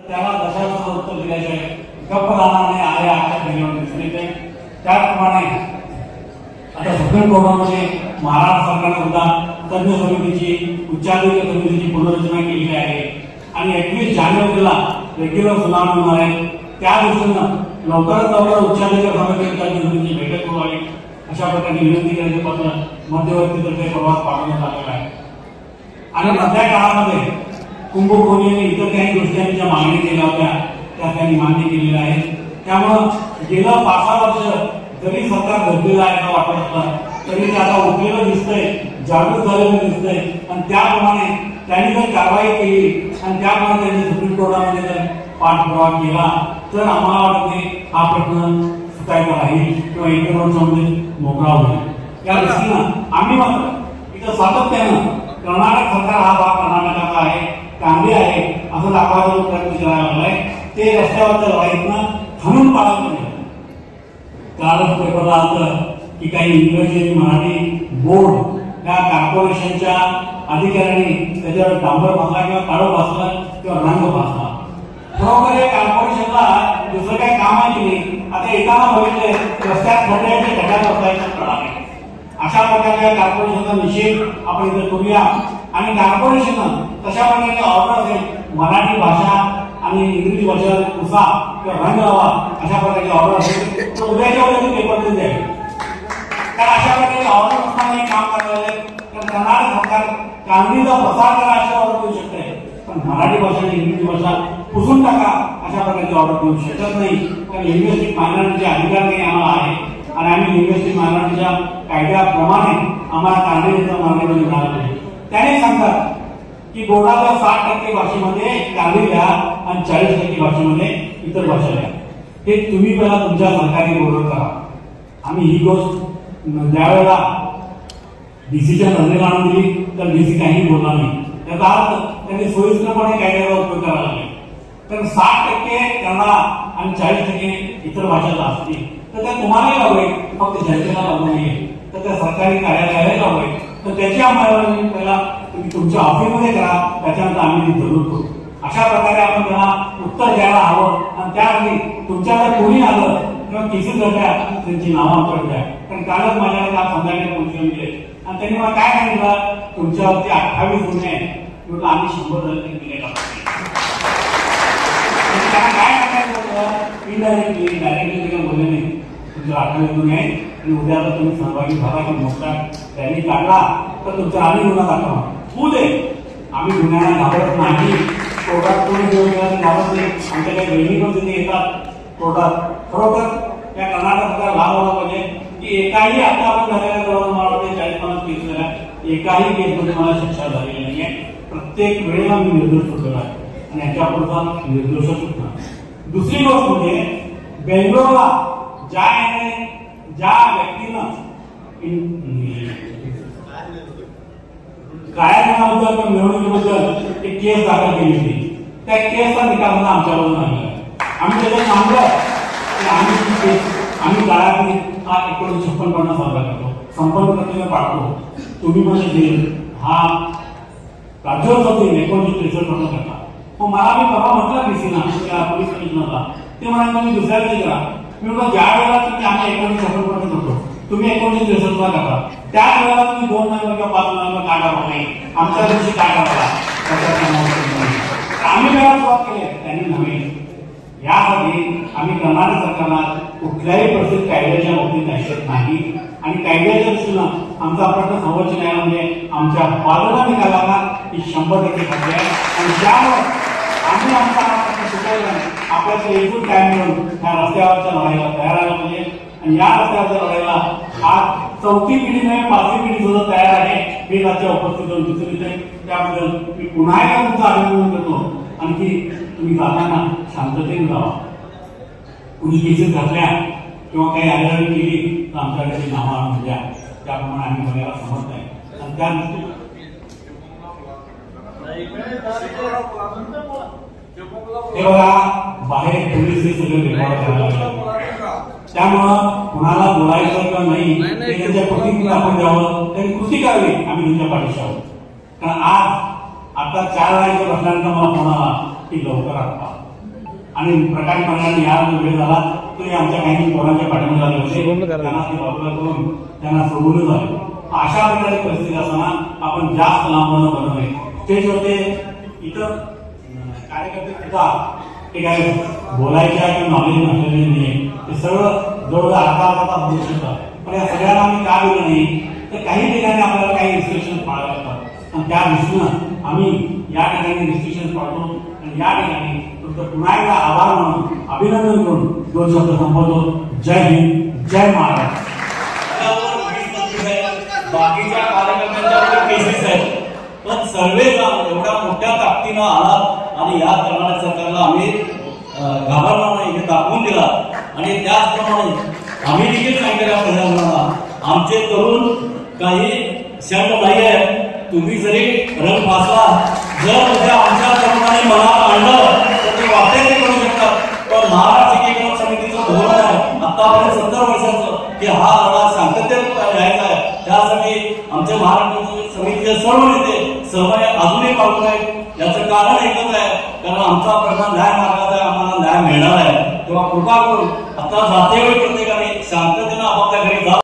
त्याला दशांचं उत्तर दिल्याचे आहे. गप्प राहणारे आले आजच्या दिल्यावर दिसून येते. त्याप्रमाणे आता सुप्रीम कोर्टामध्ये महाराष्ट्र सरकारने सुद्धा तज्ञ समितीची उच्चाधिकार समितीची पुनर्रचना केलेली आहे आणि 21 जानेवारीला रेग्युलर सुनावणी होणार आहे. त्या दृष्टीनं लवकरात लवकर उच्चाधिकार समिती तज्ञ समितीची बैठक बोलावी अशा प्रकारे विनंती करण्याचे पत्र मध्यवर्तीतर्फे प्रवास पाठवण्यात आलेला आहे. आणि मधल्या काळामध्ये कुंभकोणी आणि इतर काही गोष्टी ज्या मागणी केल्या होत्या त्या त्यांनी मान्य केलेल्या आहेत. त्यामुळं गेलं 5-6 वर्ष जरी सरकार घडलेलं आहे असं वाटत असलं तरी ते आता उठलेलं दिसतंय, जागृत झालेलं दिसतंय आणि त्याप्रमाणे त्यांनी जर कारवाई केली आणि त्याप्रमाणे त्यांनी सुप्रीम कोर्टामध्ये जर पाठपुरावा केला तर आम्हाला वाटते हा प्रश्न सुटायचा राहील किंवा इतर वर्षामध्ये मोकळा होईल. या दृष्टीनं आम्ही मात्र इथं सातत्यानं कर्नाटक सरकार हा भाग कर्नाटकाचा आहे, कांदे आहे असं दाखवायचा प्रयत्न करायला लागलाय. ते रस्त्यावरच्या लढाईतनं खणून पाळत नाही. कालच पेपरला आलं की काही इंग्रजी आणि मराठी बोर्ड या कॉर्पोरेशनच्या अधिकाऱ्यांनी त्याच्यावर डांबर भासला किंवा काळो भासला किंवा रंग भासला. बरोबर या कॉर्पोरेशनला दुसरं काही काम आहे की नाही. आता येताना बघितले रस्त्यात खड्ड्याचे खड्ड्यात रस्त्याचे कळाले. अशा प्रकारच्या कॉर्पोरेशनचा निषेध आपण इथे करूया आणि कॉर्पोरेशन तशा प्रकारचे ऑर्डर असेल मराठी भाषा आणि इंग्रजी भाषा पुसा किंवा रंग लावा अशा प्रकारचे ऑर्डर असेल तर उद्याच्या वेळेला पेपर देत द्यावे. कारण अशा प्रकारचे ऑर्डर असताना काम करायला तर कर्नाटक सरकार कांदीचा प्रसार करा अशा ऑर्डर देऊ शकते पण मराठी भाषा आणि इंग्रजी भाषा पुसून टाका अशा प्रकारचे ऑर्डर देऊ शकत नाही. कारण लिंग्विस्टिक मायनॉरिटीचे अधिकार नाही आम्हाला आहे आणि आम्ही लिंग्विस्टिक मायनॉरिटीच्या कायद्याप्रमाणे आम्हाला कांदीचा मागणीमध्ये मिळाला आहे. त्याने सांगतात की बोर्डाच्या 60% भाषेमध्ये कांदी द्या आणि 40% भाषेमध्ये इतर भाषा द्या. हे तुम्ही पहिला तुमच्या सरकारी बोर्डवर करा. आम्ही ही गोष्ट ज्यावेळेला डीसीच्या नजरेला आणून दिली तर डीसी काही बोलला नाही. त्याचा अर्थ त्यांनी सोयीस्करपणे कायद्याचा उपयोग करायला लागले. तर 60% कन्नड आणि 40% इतर भाषा असतील तर त्या तुम्हालाही हवे फक्त जनतेला लागू नये तर त्या सरकारी कार्यालयाला हवे तर त्याची अंमलबजावणी पहिला तुम्ही तुमच्या ऑफिसमध्ये करा त्याच्यानंतर आम्ही ती जरूर करू. अशा प्रकारे आपण त्यांना उत्तर द्यायला हवं आणि त्याआधी तुमच्याकडे कोणी आलं किंवा केसेस घडल्या त्यांची नावं आमच्याकडे द्या. कारण कालच माझ्याकडे आज संध्याकाळी पोलिसांनी दिले आणि त्यांनी मला काय सांगितलं तुमच्यावरती 28 गुन्हे आहेत म्हटलं आम्ही 100 जणांनी दिलेला काय सांगायचं होतं इनडायरेक्टली डायरेक्टली काही बोलले नाही. तुमच्या 28 गुन्हे आहेत आणि उद्या जर तुम्ही सहभागी झाला की मोठा रॅली काढला तर तुमचा आम्ही गुन्हा दाखवा होऊ दे. आम्ही गुन्ह्याला घाबरत नाही. कोर्टात कोणी घेऊन गेला घाबरत नाही. आमच्या काही बहिणी पण तिथे येतात कोर्टात. खरोखर या कर्नाटक सरकार लाभ व्हायला पाहिजे की एकाही आता आपण झालेल्या जवळ मला वाटते 40-50 केस झाल्या एकाही केसमध्ये मला शिक्षा झालेली नाहीये. प्रत्येक वेळेला मी निर्दोष सुटलेला आहे आणि याच्या पुढचा निर्दोष सुटणार. दुसरी गोष्ट म्हणजे बेंगलोरला ज्या व्यक्तीनं काळ्याबद्दल किंवा मिरवणुकीबद्दल एक केस दाखल केली होती त्या केसचा निकाल आमच्याबरोबर आलेला आहे. आम्ही त्याच्यात सांगलं की आम्ही काळात हा 1956 साजरा करतो संपन्न प्रतिमे पाडतो. तुम्ही म्हणजे जेल हा राज्योत्सव दिन 1963 करता. मग मला मी परवा म्हटलं डीसीना पोलीस कमिशनरला ते म्हणाले तुम्ही दुसऱ्या दिवशी करा. मी म्हटलं ज्या वेळेला तुम्ही आम्ही 1956 करतो तुम्ही 1963 करा त्या वेळेला तुम्ही 2 नोव्हेंबर किंवा 5 नोव्हेंबर काढा नाही आमच्या दिवशी काय करा आम्ही वेळा सुरुवात केली त्यांनी नव्हे. यासाठी आम्ही कर्नाटक सरकारला कुठल्याही परिस्थितीत कायद्याच्या बाबतीत ऐकत नाही आणि कायद्याच्या दृष्टीनं आमचा प्रश्न सर्वोच्च न्यायालयामध्ये आमच्या बाजूला निकालाला ही 100% खात्री आहे आणि त्यामुळे आम्ही आमचा हा प्रश्न सुटायला आपल्याला एकूण काय मिळून ह्या रस्त्यावरच्या लढाईला तयार राहायला पाहिजे आणि या रस्त्यावरच्या लढाईला आज 4थी पिढी नाही 5वी पिढी सुद्धा तयार आहे. हे राज्य उपस्थित दिसून येते. त्याबद्दल मी पुन्हा एकदा तुमचं अभिनंदन करतो. आणखी तुम्ही जाताना शांततेने जावा. कुणी केसेस घातल्या किंवा काही आढळणी केली तर आमच्याकडे नावं आणून द्या. त्याप्रमाणे आम्ही बघायला समर्थ आहे आणि त्या दृष्टीने हे बघा बाहेर पोलीस हे सगळे रेकॉर्ड करायला त्यामुळं कुणाला बोलायचं किंवा नाही त्याच्या प्रतिक्रिया आपण द्यावं तरी कृती करावी. आम्ही तुमच्या पाठीशी आहोत. कारण आज आता 4 वेळाच्या बसल्यानंतर मला फोन आला की लवकर आठवा आणि प्रकाशपणाने या वेळ झाला तरी आमच्या काही पोरांच्या पाठीमागे झाले होते, त्यांना ते बाजूला करून त्यांना सोडून झाले. अशा प्रकारची परिस्थिती असताना आपण जास्त लांबवणं बनवू नये. स्टेजवरती इतर कार्यकर्ते सुद्धा ते काय बोलायच्या किंवा नॉलेज नसलेले नाही, ते सर्व जवळजवळ अर्धा होऊ शकतात. पण या सगळ्यांना आम्ही का दिलं नाही तर काही ठिकाणी आपल्याला काही रिस्ट्रिक्शन पाळावे लागतात आणि त्या दृष्टीनं आम्ही या ठिकाणी रिस्ट्रिक्शन पाळतो आणि या ठिकाणी तुमचं पुन्हा एकदा आभार मानून अभिनंदन करून 2 शब्द संपवतो. जय हिंद, जय महाराष्ट्र. बाकीच्या कार्यकर्त्यांच्या केसेस आहेत, पण सर्वेजण एवढ्या मोठ्या ताकदीनं आलात आणि या कर्नाटक सरकारला आम्ही घाबरणार नाही हे दाखवून दिला. आणि त्याचप्रमाणे आम्ही देखील सांगितलं प्रशासनाला आमचे तरुण काही शंक नाही आहे. तुम्ही जरी रंग फासला, जर उद्या आमच्या तरुणाने मनात आणलं तर ते वाटेल ते करू शकतात. पण महाराष्ट्र एकीकरण समितीचं धोरण आहे आतापर्यंत 70 वर्षाचं की हा लढा शांततेत घ्यायचा आहे. त्यासाठी आमच्या महाराष्ट्र समितीचे सर्व नेते सहभागी अजूनही पाहून आहेत. याचं कारण एकच आहे, कारण आमचा प्रश्न न्याय मार्गाचा आहे, आम्हाला न्याय मिळणार आहे. तेव्हा कृपा करून आता जातेवेळी प्रत्येकाने शांततेनं आपापल्या घरी जा.